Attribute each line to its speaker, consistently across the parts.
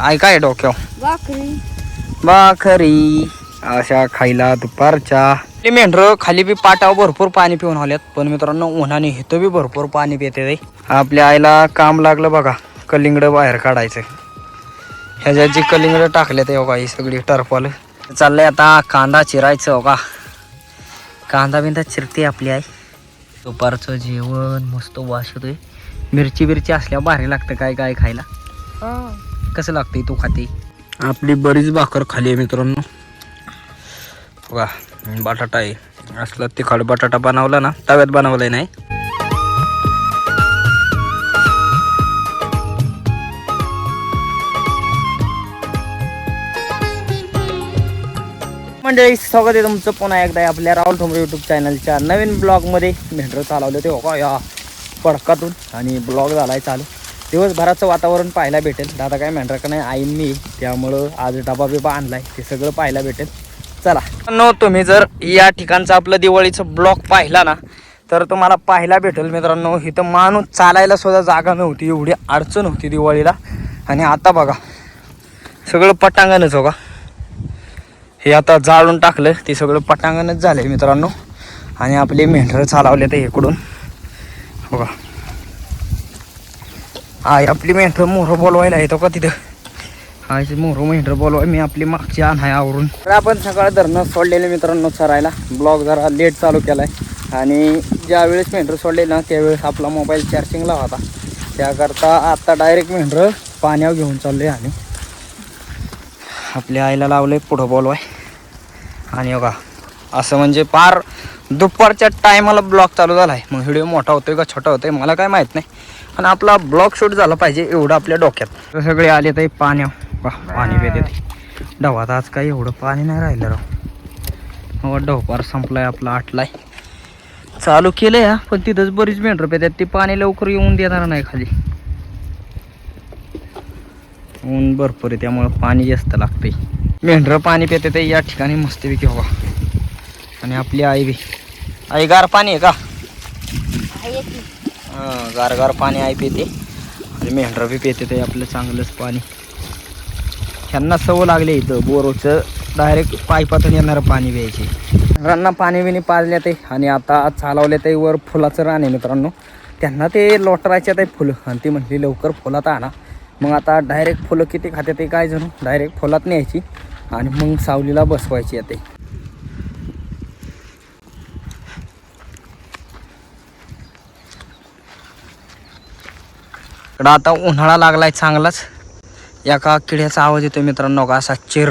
Speaker 1: ऐका आहे डोक्यावर भाकरी अशा खायला दुपारच्या. मेंढर खाली बी पाटावर भरपूर पाणी पिऊन आल्यात, पण मित्रांनो उन्हाने इथं बी भरपूर पाणी पिते. आपल्या आईला काम लागलं बघा, कलिंगड बाहेर काढायचं. ह्याच्यात जी कलिंगड टाकले ते बघा ही सगळी टरफल. चाललंय आता कांदा चिरायचं बघा. कांदा बिंदा चिरते आपली आई. दुपारचं जेवण मस्त वास येतोय. मिरची बिरची असल्या भारी लागतं काय काय खायला. कसं लागतंय तू खाते. आपली बरीच भाकर खाली आहे मित्रांनो बघा. बटाटा आहे असला तिखट बटाटा बनवला ना, तव्यात बनवलाय नाही. मंडळी स्वागत आहे तुमचं पुन्हा एकदा आपल्या राहुल ठोंबरे यूट्यूब चॅनलच्या नवीन ब्लॉगमध्ये. मेंढरं चालवलं ते बघा या पडकातून आणि ब्लॉग झालाय चालू. दिवसभराचं वातावरण पाहायला भेटेल. दादा काय मेंढरा नाही आईन मी, त्यामुळं आज डबा बिबा आणलाय ते सगळं पाहायला भेटेल. चला नो, तुम्ही जर या ठिकाणचं आपलं दिवाळीचं ब्लॉग पाहिला ना तर तुम्हाला पाहायला भेटेल मित्रांनो. इथं माणूस चालायला सुद्धा जागा नव्हती, एवढी अडचण होती दिवाळीला. आणि आता बघा सगळं पटांगणच हो का. हे आता जाळून टाकलं ते सगळं पटांगणच झालंय मित्रांनो. आणि आपले मेंढरं चालवले तर इकडून बघा. आई आपली मेंढरं मोहरं बोलवायला येतो का तिथं. आयचे मोहरं मेंढरं बोलवाय मी आपली मागची आहे आवरून. तर आपण सकाळ धरणं सोडलेले मित्रांनो चरायला. ब्लॉग जरा लेट चालू केलाय आणि ज्या वेळेस मेंढरं सोडले ना त्यावेळेस आपला मोबाईल चार्जिंगला होता. त्याकरता आता डायरेक्ट मेंढरं पाण्यावर घेऊन चालले आणि आपल्या आईला लावलंय पुढं बोलवाय. आणि बघा असं म्हणजे पार दुपारच्या टायमाला ब्लॉग चालू झाला आहे. मग व्हिडिओ मोठा होतोय का छोटा होतोय मला काय माहीत नाही, पण आपला ब्लॉग शूट झाला पाहिजे एवढं आपल्या डोक्यात. सगळे आले तर पाण्यावर पाणी पिते डवात. आज काही एवढं पाणी नाही राहिलं राव. डोपार संपलाय आपला, आटलाय. चालू केलं या पण तिथंच बरीच मेंढरं पेतात. ते पाणी लवकर येऊन देणार नाही खाली. ऊन भरपूर आहे त्यामुळं पाणी जास्त लागतंय. मेंढरं पाणी पिते ते या ठिकाणी मस्तपैकी हवा. आणि आपली आई बी आई गार पाणी आहे का. गार गार पाणी आई पिते आणि मेंढरं बी पिते ते आपलं चांगलंच पाणी. ह्यांना सवय लागली इथं बोरचं डायरेक्ट पाईपातून येणारं पाणी प्यायचे. मेंढरांना पाणी बिणी पाजले ते आणि आता चालवले ते वर फुलाचं रान आहे मित्रांनो. त्यांना ते लोटरायचे ते फुलं आणि ती म्हटली लवकर फुलात आणा. मग आता डायरेक्ट फुलं किती खाते ते काय जणू डायरेक्ट फुलात न्यायची आणि मग सावलीला बसवायची येते. इकडं आता उन्हाळा लागलाय चांगलाच. एका किड्याचा आवाज येतो मित्रांनो का असा चिर.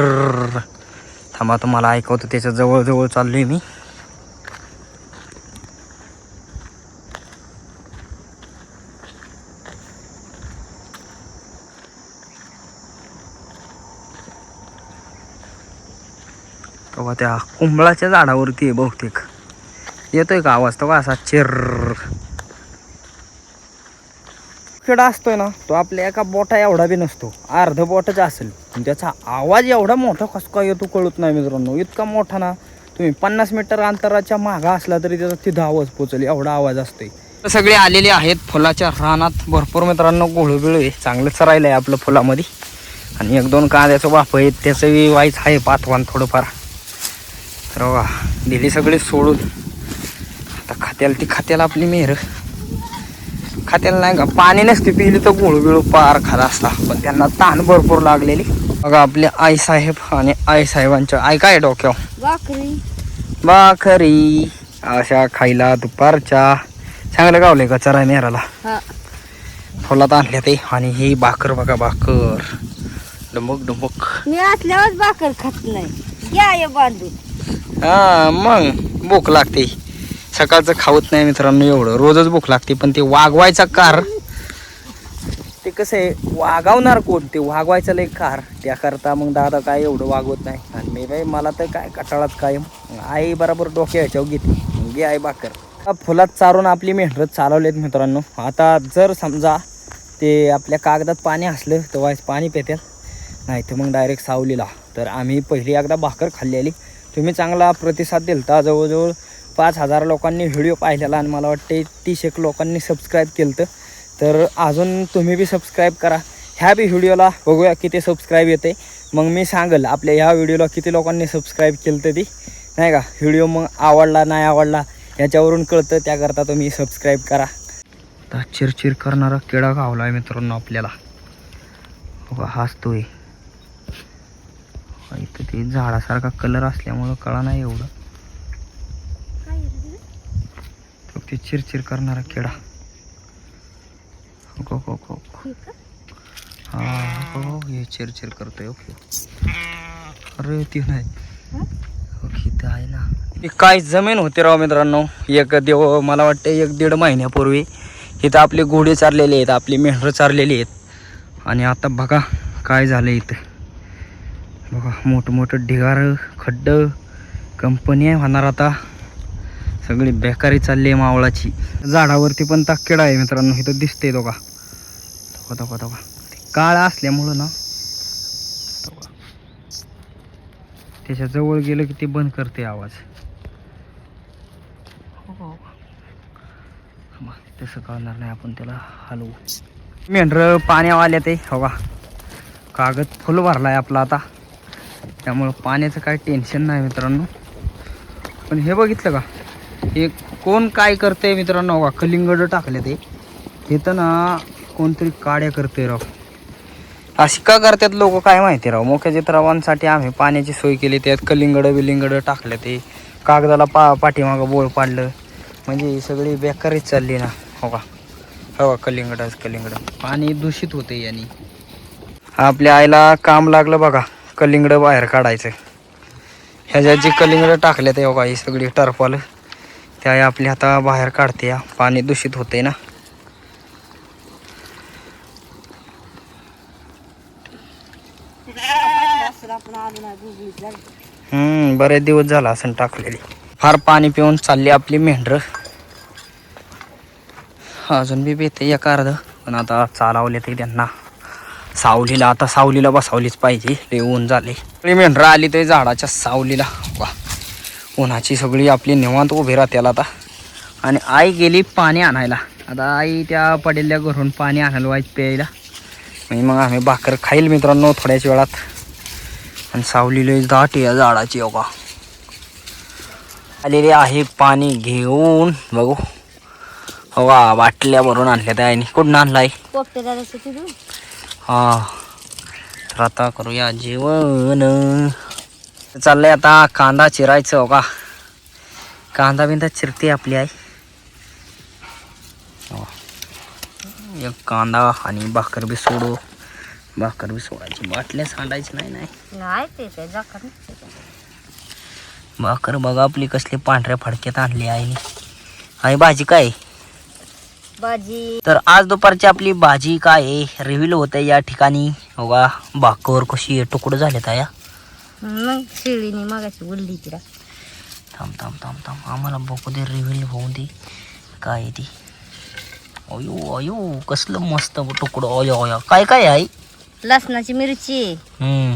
Speaker 1: थांबा तुम्हाला ऐकवतो, त्याच्या जवळ चाललोय मी. तेव्हा त्या कुंबळाच्या झाडावरती आहे बहुतेक. येतोय का आवाज तो का असा चिर. किडा असतोय ना तो आपल्या एका बोटा एवढा बी नसतो, अर्ध बोटच असेल. पण त्याचा आवाज एवढा मोठा कसं काय येतो कळत नाही मित्रांनो. इतका मोठा ना, तुम्ही 50 मीटर अंतराच्या मागा असला तरी त्याचा तिथं आवाज पोचेल एवढा आवाज असतोय. सगळे आलेले आहेत फुलाच्या रानात भरपूर मित्रांनो. गोळूबिळू आहे चांगलं चरायला आहे आपलं फुलामध्ये. आणि 1-2 कांद्याचं बाप आहेत त्याचंही वाईच आहे पातवान थोडंफार. तर बघा दिली सगळे सोडून. आता खात्याला आपली मेहर. खात्याला नाही का पाणी नसते पिली तर गुळबिळू पार खाला असता, पण त्यांना ताण भरपूर लागलेली. बघा आपले आई साहेब आणि आई साहेबांच्या आई काय डोक्यावर भाकरी अशा खायला दुपारच्या. चांगलं गावलंय का चराय मेहराला. फुलात आणल्या ते. आणि ही भाकर बघा भाकर डुंबक डुंबक.
Speaker 2: मी असल्यावर भाकर खात नाही. या बांधून
Speaker 1: मग भूक लागते. सकाळचं खावत नाही मित्रांनो एवढं, रोजच भूक लागते. पण ते वागवायचा कार ते कसं आहे, वागवणार कोण ते वागवायचं लय कार. त्याकरता मग दादा काय एवढं वागवत नाही. आणि मी बाई मला तर काय कटाळात कायम आई बरोबर डोक्या ह्याच्यावर घेते. घे आई भाकर. फुलात चारून आपली मेंढरं चालवलेत मित्रांनो. आता जर समजा ते आपल्या कागदात पाणी असलं तर वाईस पाणी पितात, नाही तर मग डायरेक्ट सावलीला. तर आम्ही पहिली एकदा भाकर खाल्लेली. तुम्ही चांगला प्रतिसाद दिलता. जवळजवळ 5,000 लोकांनी व्हिडिओ पाहिलेला आणि मला वाटते 30 लोकांनी सबस्क्राईब केलं. तर अजून तुम्ही बी सबस्क्राईब करा. ह्या बी व्हिडिओला बघूया किती सबस्क्राईब येते. मग मी सांगेल आपल्या ह्या व्हिडिओला किती लोकांनी सबस्क्राईब केलं तर ती नाही का. व्हिडिओ मग आवडला नाही आवडला याच्यावरून कळतं, त्याकरता तुम्ही सबस्क्राईब करा. आता चिरचिर करणारा किडा गावला आहे मित्रांनो आपल्याला. बघा हसतोय. इथं ते झाडासारखा कलर असल्यामुळं कळा नाही एवढं. तो ते चिरचिर करणारा किडा. हो हो हो हा हो हे चिरचिर करतोय. ओके अरे ते नाही ओके ते आहे ना. काय जमीन होते राव मित्रांनो. एक देव मला वाटतं 1-1.5 महिन्यापूर्वी इथं आपले घोडे चारलेले आहेत, आपली मेंढरं चारलेली आहेत. आणि आता बघा काय झालं इथं. बघा मोठं ढिगारं खड्डं कंपनी आहे होणार आता. सगळी बेकारी चालली आहे मावळाची. झाडावरती पण किडा आहे मित्रांनो. इथं दिसते तो का काळा असल्यामुळं ना त्याच्या जवळ गेलं की ते बंद करते आवाज. तसं कळणार नाही आपण त्याला हलवू. मेंढरं पाण्यावर आल्या ते हो का. कागद फुल भरला आहे आपला आता, त्यामुळं पाण्याचं काही टेन्शन नाही मित्रांनो. पण हे बघितलं का हे कोण काय करते मित्रांनो. हो का कलिंगड टाकले ते इथं ना कोणतरी काड्या करते राव. अशी का करतात लोक काय माहिती राव. मोठ्या चित्रावांसाठी आम्ही पाण्याची सोय केली, त्यात कलिंगड टाकले ते कागदाला पाठीमागं बोळ पाडलं. म्हणजे ही सगळी बेकारीच चालली ना. हो का कलिंगड पाणी दूषित होते यांनी. आपल्या आईला काम लागलं बघा कलिंगड बाहेर काढायचं. ह्याच्यात जी कलिंगड टाकले ते बघा ही सगळी टर्फाल त्या आपली आता बाहेर काढते. पाणी दूषित होते ना. बरेच दिवस झाला असं टाकलेली. फार पाणी पिऊन चालली आपली मेंढरं. अजून बी बेते एक अर्ध, पण आता चालवले ते त्यांना सावलीला. आता सावलीला बसावलीच पाहिजे, लय ऊन झाले. सगळी मेंढरं आली ते झाडाच्या सावलीला. उन्हाची सगळी आपली निवांत उभी राहत्याला आता. आणि आई गेली पाणी आणायला. आता आई त्या पडेल्या घरून पाणी आणायला व्हायचं प्यायला. मग आम्ही भाकर खाईल मित्रांनो थोड्याच वेळात. आणि सावलीला दाट या झाडाची योगा आलेली आहे पाणी घेऊन. बघू हवा बाटल्या भरून आणल्या त्या आईने. कुठून आणलाय हा. तर आता करूया जेवण. चाललंय आता कांदा चिरायचं. हो का कांदा बिंदा चिरते आपली आई. एक कांदा आणि भाकर बी सोडायची. बाटल्या सांडायची नाही भाकर बघा आपली कसली पांढऱ्या फडक्यात आणली आईने. आई भाजी काय
Speaker 2: भाजी
Speaker 1: तर आज दुपारची आपली भाजी काय आहे रिव्हील होते या ठिकाणी. बघा भाकर कशी आहे तुकडं झाले त्या
Speaker 2: मग शिळीने मागाशी बोलली तिला.
Speaker 1: थांब आम्हाला बघू दे रिव्हील होऊ दे काय आहे ती. अयो कसलं मस्त तुकडं. अयो काय आहे.
Speaker 2: लसणाची मिरची,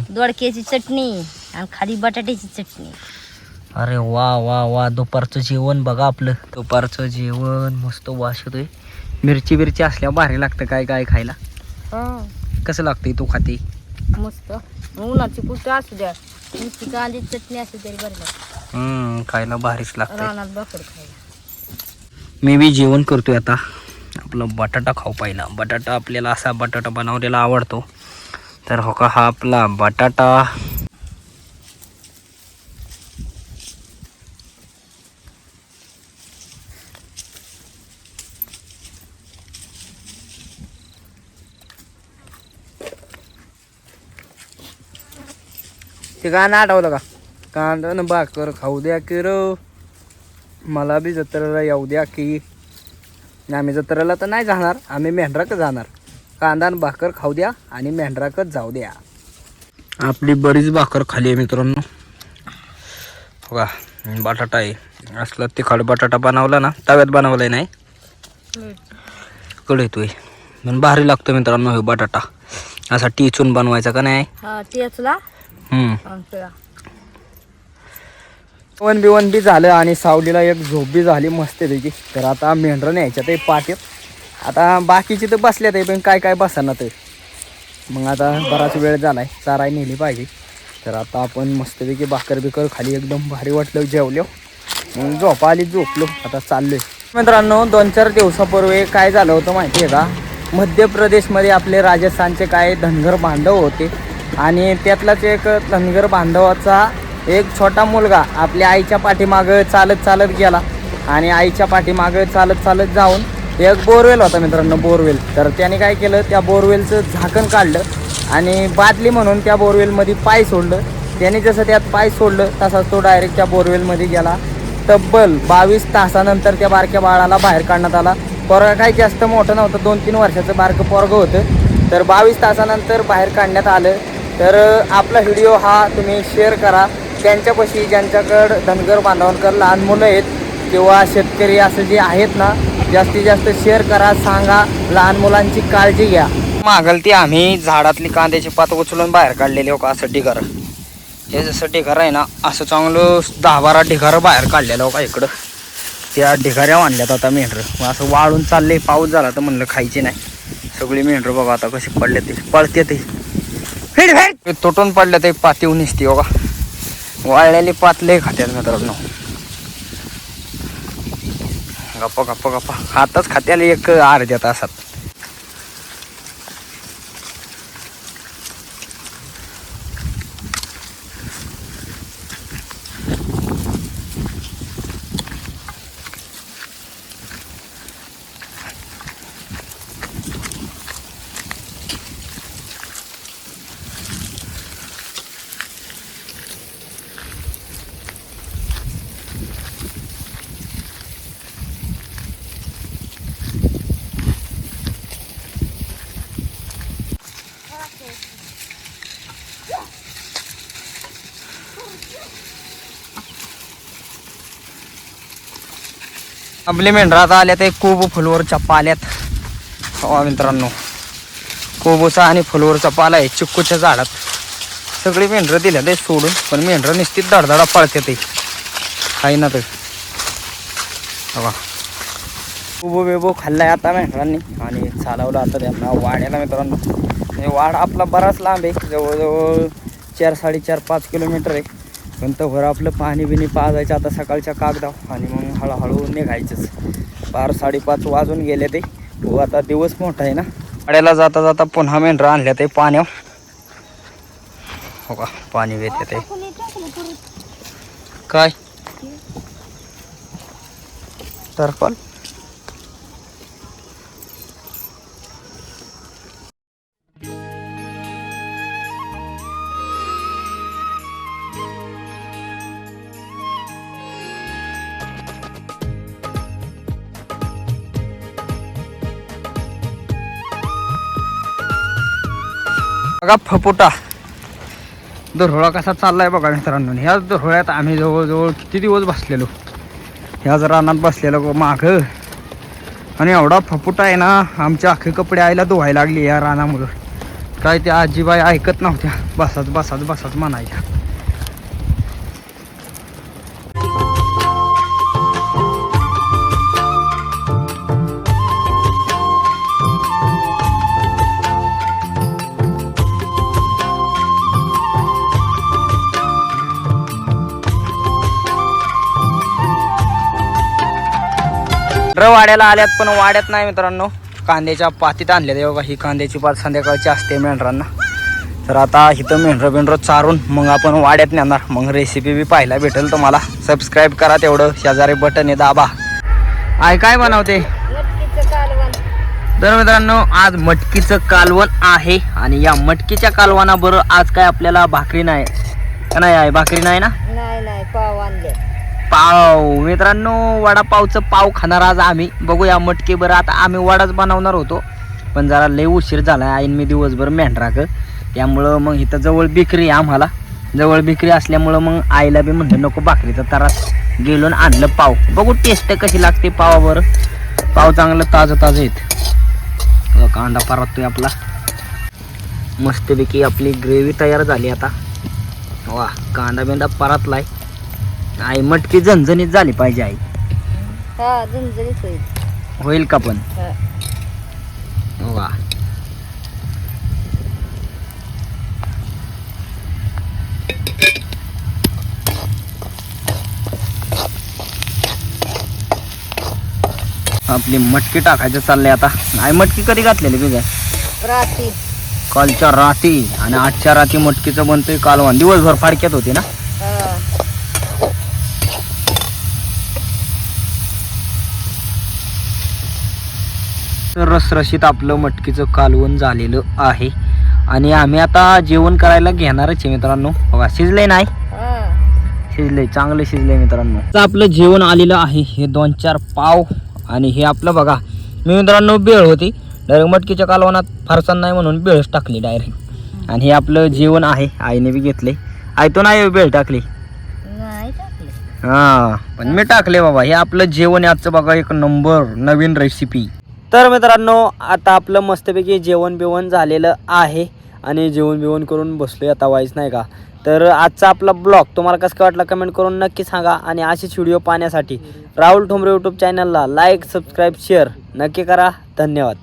Speaker 2: दोडक्याची चटणी आणि खाली बटाट्याची चटणी.
Speaker 1: अरे वा दुपारचं जेवण बघा आपलं. दुपारचं जेवण मस्त वास येतोय. मिरची असल्या भारी लागतं काय खायला. कसं लागतंय तू खाते
Speaker 2: मस्त. उन्हाची कुठं असू द्या मिरची कांदी चटणी असू द्या बरं लागतं.
Speaker 1: खायला भारीच लागतं.
Speaker 2: रानात भाकर खायला.
Speaker 1: मी बी जेवण करतोय आता. आपलं बटाटा खाऊ पाहिला. बटाटा आपल्याला असा बटाटा बनवलेला आवडतो. तर हो का हा आपला बटाटा. ते गाणं आठवलं का. कांदा न भाकर खाऊ द्या की र मला बी जत्रेला येऊ द्या की. आम्ही जत्रेला तर नाही जाणार, आम्ही मेंढराकच जाणार. कांदा न भाकर खाऊ द्या आणि मेंढराकच जाऊ द्या. आपली बरीच भाकर खाली आहे मित्रांनो. बघा बटाटा आहे. असला तिखट बटाटा बनवला ना तव्यात बनवलाय नाही कडे येतोय. पण भारी लागतो मित्रांनो हे बटाटा. असा टिचून बनवायचा का नाही. वन बी झालं आणि सावलीला एक झोप बी झाली मस्त त्याची. तर आता मेंढरं न्यायच्या ते पाठीत. आता बाकीची तर बसल्या ते पण काय बसणार ते मग आता बराच वेळ झालाय, चाराय नेली पाहिजे. तर आता आपण मस्तपैकी भाकर बिकर खाली एकदम भारी वाटलं, जेवलो, मग झोपा आली, झोपलो. आता चाललोय. मित्रांनो 2-4 दिवसापूर्वी काय झालं होतं माहिती आहे का, मध्य प्रदेशमध्ये आपले राजस्थानचे काय धनगर बांधव होते आणि त्यातलाच एक धनगर बांधवाचा एक छोटा मुलगा आपल्या आईच्या पाठीमागं चालत चालत गेला आणि आईच्या पाठीमागं चालत चालत जाऊन एक बोरवेल होता मित्रांनो, बोरवेल. तर त्याने काय केलं, त्या बोरवेलचं झाकण काढलं आणि बादली म्हणून त्या बोरवेलमध्ये पाय सोडलं. त्याने जसं त्यात पाय सोडलं तसाच तो डायरेक्ट त्या बोरवेलमध्ये गेला. तब्बल 22 तासानंतर त्या बारक्या बाळाला बाहेर काढण्यात आला. पोरगा काही जास्त मोठं नव्हतं, 2-3 वर्षाचं बारकं पोरगं होतं. तर 22 तासानंतर बाहेर काढण्यात आलं. तर आपला व्हिडिओ हा तुम्ही शेअर करा त्यांच्यापाशी ज्यांच्याकडं धनगर बांधवांकडं लहान मुलं आहेत किंवा शेतकरी असं जे आहेत ना, जास्तीत जास्त शेअर करा, सांगा, लहान मुलांची काळजी घ्या. मागल ती आम्ही झाडातली कांद्याची पात उचलून बाहेर काढलेली हो का, असं ढिगार. हे जसं ढिगार आहे ना, असं चांगलं 10-12 ढिगारं बाहेर काढलेलं हो का इकडं. त्या ढिगाऱ्या आणल्यात आता मेंढरं. असं वाळून चालले, पाऊस झाला तर म्हणलं खायची नाही. सगळी मेंढरं बघा आता कशी पडले, ते पळते ते तुटून पडले, ते पातीव निसते हो का. वाळलेली पातले खात्यात मित्रांनो. गप्पा गप्पा गप्पा हातच खात्याला एक अर्ध्या तासात. आपले मेंढरात आल्यात एक कोबू फुलवरच्या पाल्यात. हो मित्रांनो, कोबूचा आणि फुलवरचा पाला आहे चिक्कूच्या झाडात. सगळी मेंढरं दिल्या ते सोडून, पण मेंढरं निश्चित धडधडा पळते ते काही ना. तर बघा कोबू बेबू खाल्लाय आता मेंढरांनी आणि चालवलं आता त्यांना वाड्याला. मित्रांनो हे वाड आपला बराच लांब आहे, जवळजवळ 4-4.5-5 किलोमीटर आहे. पण तोवर आपलं पाणी बिणी पाजायचं आता सकाळच्या कागदाव आणि मग हळूहळू निघायचंच. 4-5:30 वाजून गेले ते. हो आता दिवस मोठा आहे ना. वाड्याला जाता जाता पुन्हा मेंढरं आणल्या ते पाण्यावर. हो का पाणी येते ते काय टरफल. बघा फपुटा दुरहोळा कसा चाललाय बघा मित्रांनो. ह्याच दुरहोळ्यात आम्ही जवळजवळ किती दिवस बसलेलो, ह्याच रानात बसलेलो माग. आणि एवढा फपुटा आहे ना, आमचे अख्खे कपडे आईला धुवायला लागली या रानामुळं. काय त्या आजीबाई ऐकत नव्हत्या, बसाच बसाच बसाच म्हणायच्या. वाड्याला आल्यात पण वाड्यात नाही मित्रांनो, कांद्याच्या पातीत आणल्या. तेव्हा ही कांद्याची पात संध्याकाळची असते मेंढरांना. तर आता इथं मेंढरं चारून मग आपण वाड्यात नेणार. मग रेसिपी बी पाहायला भेटेल तुम्हाला. सबस्क्राईब करा, तेवढं शेजारी बटन आहे दाबा. काय बनवते तर मित्रांनो, आज मटकीचं कालवण आहे. आणि या मटकीच्या कालवणाबरोबर आज काय आपल्याला भाकरी नाही आहे, भाकरी नाही ना,
Speaker 2: नाही पाव आणले.
Speaker 1: पाव मित्रांनो, वडापावचं पाव खाणार आज आम्ही. बघूया मटकी. बरं आता आम्ही वडाच बनवणार होतो, पण जरा लय उशीर झाला. आईन मी दिवसभर मेंढराक, त्यामुळं मग इथं जवळ बिक्री आहे आम्हाला. जवळ बिक्री असल्यामुळं मग आईला बी म्हणलं नको भाकरीचा त्रास, गेलो आणलं पाव. बघू टेस्ट कशी लागते पावावर. पाव चांगलं ताजं ताजं आहेत. कांदा परततोय आपला मस्तपैकी. आपली ग्रेव्ही तयार झाली आता. वा कांदा बिंदा परतलाय. आई मटकी झणझणीत झाली पाहिजे आई.
Speaker 2: हा झणझणीत होईल.
Speaker 1: होईल का पण. वा आपली मटकी टाकायचं चाललंय आता. नाही मटकी कधी घातलेली तुझ्या?
Speaker 2: रात्री
Speaker 1: कालच्या राती आणि आजच्या राती मटकीचं बनतोय कालवण. दिवसभर फाडक्यात होती ना. रसरशीत आपलं मटकीचं कालवण झालेलं आहे आणि आम्ही आता जेवण करायला घेणारच आहे मित्रांनो. बघा शिजले नाही, शिजले, चांगले शिजले मित्रांनो. आता आपलं जेवण आलेलं आहे. हे 2-4 पाव आणि हे आपलं बघा मी मित्रांनो बेळ होती डायरेक्ट मटकीच्या कालवणात फारसा नाही म्हणून बेळच टाकली डायरेक्ट. आणि हे आपलं जेवण आहे. आईने बी घेतले. आई तो नाही बेळ टाकली
Speaker 2: नाही टाकले.
Speaker 1: हा पण मी टाकले बाबा. हे आपलं जेवण आजचं बघा एक नंबर नवीन रेसिपी. तर मित्रांनो आता आपलं मस्तपैकी जेवण बिवण झालेलं आहे आणि जेवण बिवण करून बसलोय आता वाईच नाही का. तर आजचा आपला ब्लॉग तुम्हाला कसं काय वाटला कमेंट करून नक्की सांगा. आणि असेच व्हिडिओ पाहण्यासाठी राहुल ठोंबरे यूट्यूब चॅनलला लाईक सबस्क्राईब शेअर नक्की करा. धन्यवाद.